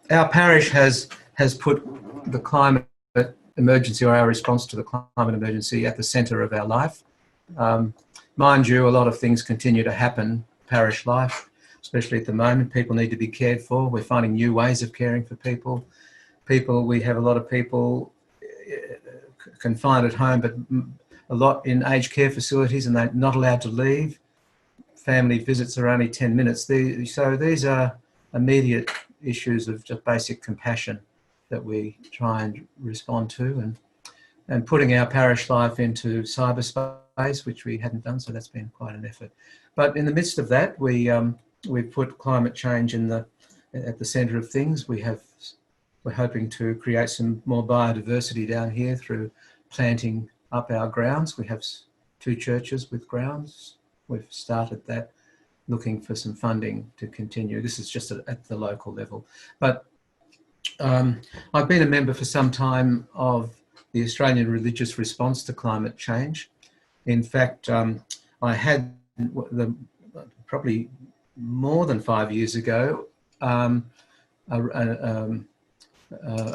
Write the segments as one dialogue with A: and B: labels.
A: our parish has put the climate emergency, or our response to the climate emergency, at the centre of our life. Mind you, a lot of things continue to happen, parish life, especially at the moment. People need to be cared for. We're finding new ways of caring for people. We have a lot of people confined at home, but a lot in aged care facilities, and they're not allowed to leave. Family visits are only 10 minutes. So these are immediate issues of just basic compassion that we try and respond to, and putting our parish life into cyberspace, which we hadn't done, so that's been quite an effort. But in the midst of that, we've put climate change at the centre of things. We're hoping to create some more biodiversity down here through planting up our grounds. We have 2 churches with grounds. We've started that, looking for some funding to continue. This is just at the local level. But I've been a member for some time of the Australian religious response to climate change. In fact, I had probably more than 5 years ago, a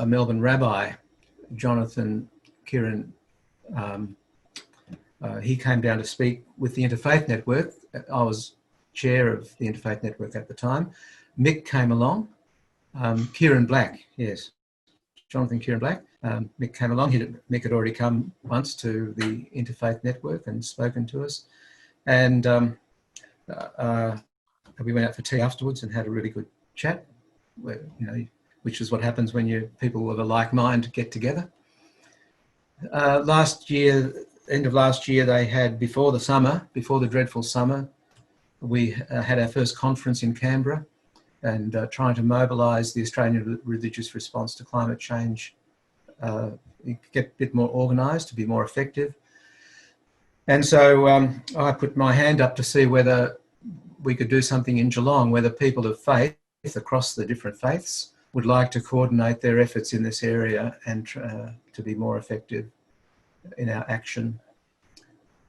A: Melbourne rabbi, Jonathan Kieran, he came down to speak with the Interfaith Network. I was chair of the Interfaith Network at the time. Mick came along. Kieran Black, yes, Jonathan Kieran Black. Mick came along. Mick had already come once to the Interfaith Network and spoken to us. And we went out for tea afterwards and had a really good chat, which is what happens when people with a like mind get together. Last year, end of last year, they had, before the dreadful summer, we had our first conference in Canberra, and trying to mobilise the Australian religious response to climate change, get a bit more organised, to be more effective. And so I put my hand up to see whether we could do something in Geelong, whether people of faith across the different faiths would like to coordinate their efforts in this area and to be more effective in our action.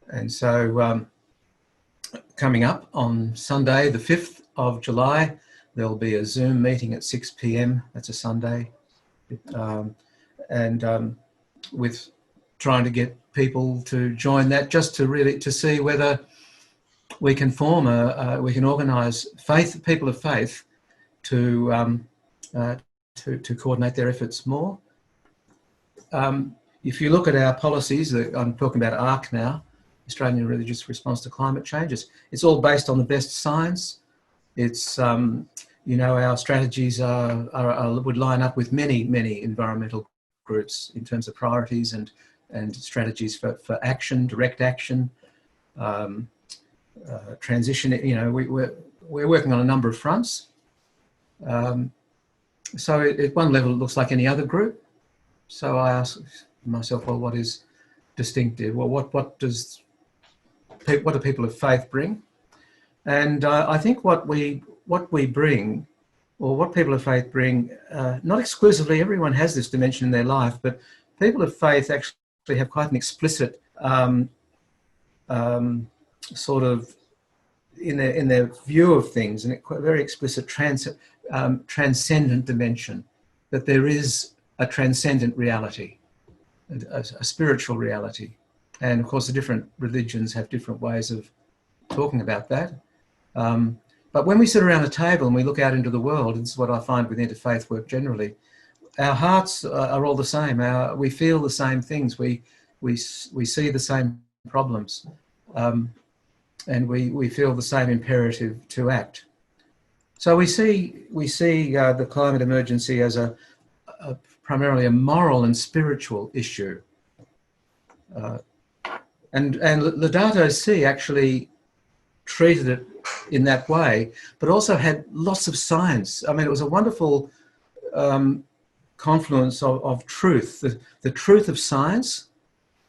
A: And so coming up on Sunday, the 5th of July, there'll be a Zoom meeting at 6 p.m. That's a Sunday. With trying to get people to join that, just to see whether we can we can organise people of faith to coordinate their efforts more. If you look at our policies, I'm talking about ARRCC now, Australian Religious Response to Climate Change, it's all based on the best science. It's, our strategies would line up with many environmental groups in terms of priorities and strategies for action, direct action, transition. We're working on a number of fronts. So at one level, it looks like any other group. So I ask myself, well, what is distinctive? Well, what do people of faith bring? And I think what we bring, or what people of faith bring, not exclusively, everyone has this dimension in their life, but people of faith actually have quite an explicit sort of, in their view of things, and a very explicit transcendent dimension, that there is a transcendent reality, a spiritual reality. And of course, the different religions have different ways of talking about that. But when we sit around a table and we look out into the world, and this is what I find with interfaith work generally, our hearts are all the same. We feel the same things. We see the same problems. And we feel the same imperative to act. So we see the climate emergency as primarily a moral and spiritual issue. And Laudato Si actually treated it in that way, but also had lots of science. I mean, it was a wonderful confluence of truth, the truth of science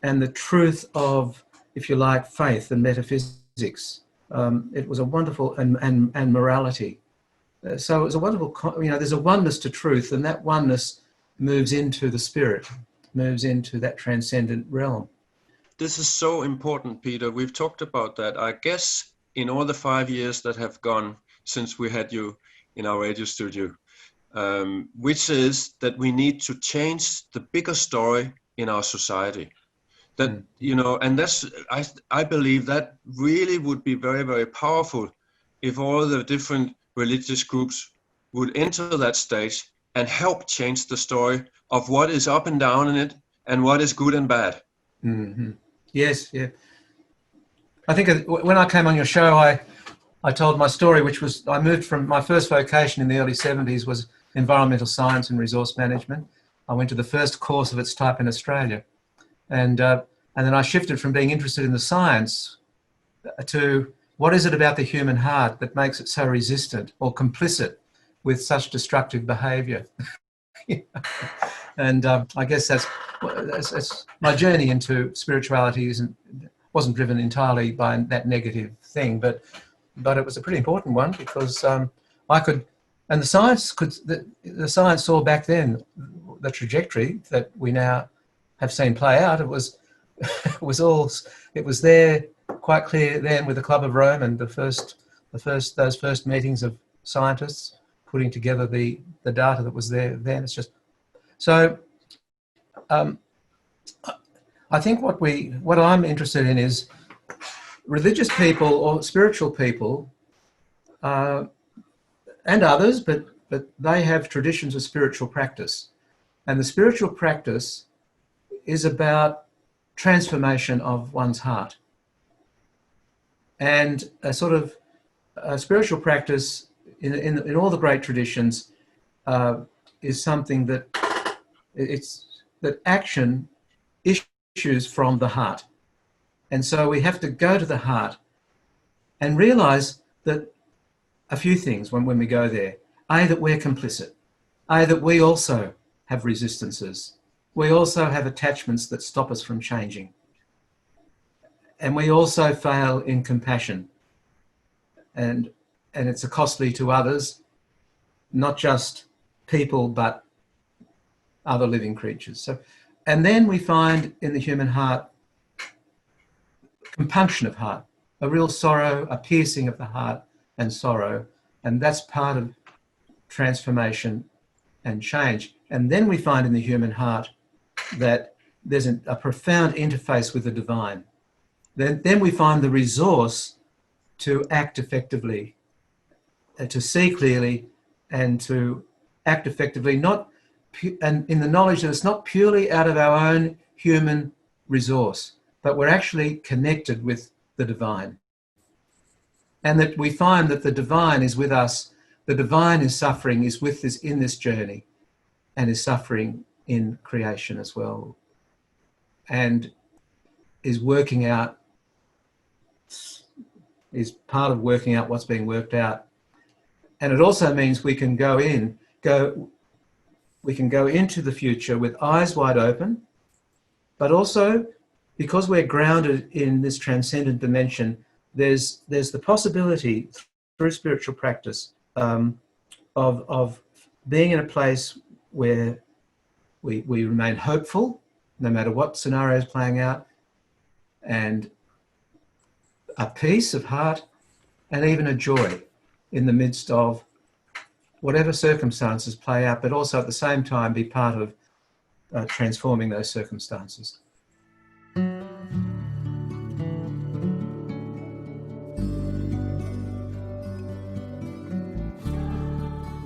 A: and the truth of, if you like, faith and metaphysics. It was a wonderful, and morality. So it was a wonderful, there's a oneness to truth, and that oneness moves into the spirit, moves into that transcendent realm.
B: This is so important, Peter. We've talked about that. I guess in all the 5 years that have gone since we had you in our radio studio, which is that we need to change the bigger story in our society. That, you know, and that's, I believe that really would be very, very powerful if all the different religious groups would enter that stage and help change the story of what is up and down in it and what is good and bad.
A: Mm-hmm. Yes, yeah. I think when I came on your show, I told my story, which was I moved from my first vocation in the early 70s was environmental science and resource management. I went to the first course of its type in Australia. And then I shifted from being interested in the science to what is it about the human heart that makes it so resistant or complicit with such destructive behaviour? And I guess that's my journey into spirituality wasn't driven entirely by that negative thing, but it was a pretty important one because I could, and the science saw back then the trajectory that we now have seen play out. It was there quite clear then with the Club of Rome and those first meetings of scientists putting together the data that was there then. It's just so. I think what I'm interested in is religious people or spiritual people and others, but they have traditions of spiritual practice, and the spiritual practice is about transformation of one's heart. And a sort of spiritual practice in all the great traditions is something that action issues from the heart. And so we have to go to the heart and realize that a few things when we go there. A, that we're complicit. A, that we also have resistances. We also have attachments that stop us from changing. And we also fail in compassion. And it's costly to others, not just people, but other living creatures. So, and then we find in the human heart compunction of heart, a real sorrow, a piercing of the heart and sorrow. And that's part of transformation and change. And then we find in the human heart that there's a profound interface with the divine. Then we find the resource to act effectively, to see clearly and to act effectively, and in the knowledge that it's not purely out of our own human resource, but we're actually connected with the divine. And that we find that the divine is with us, the divine is suffering, is with us in this journey, and is suffering in creation as well, and is working out, is part of working out what's being worked out. And it also means we can go into the future with eyes wide open, but also because we're grounded in this transcendent dimension, there's the possibility through spiritual practice of being in a place where we remain hopeful no matter what scenario is playing out, and a peace of heart and even a joy in the midst of whatever circumstances play out, but also at the same time be part of transforming those circumstances.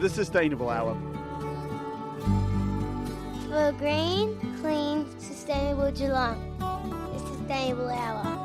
C: The Sustainable Hour.
D: For a green, clean, sustainable Geelong. The Sustainable Hour.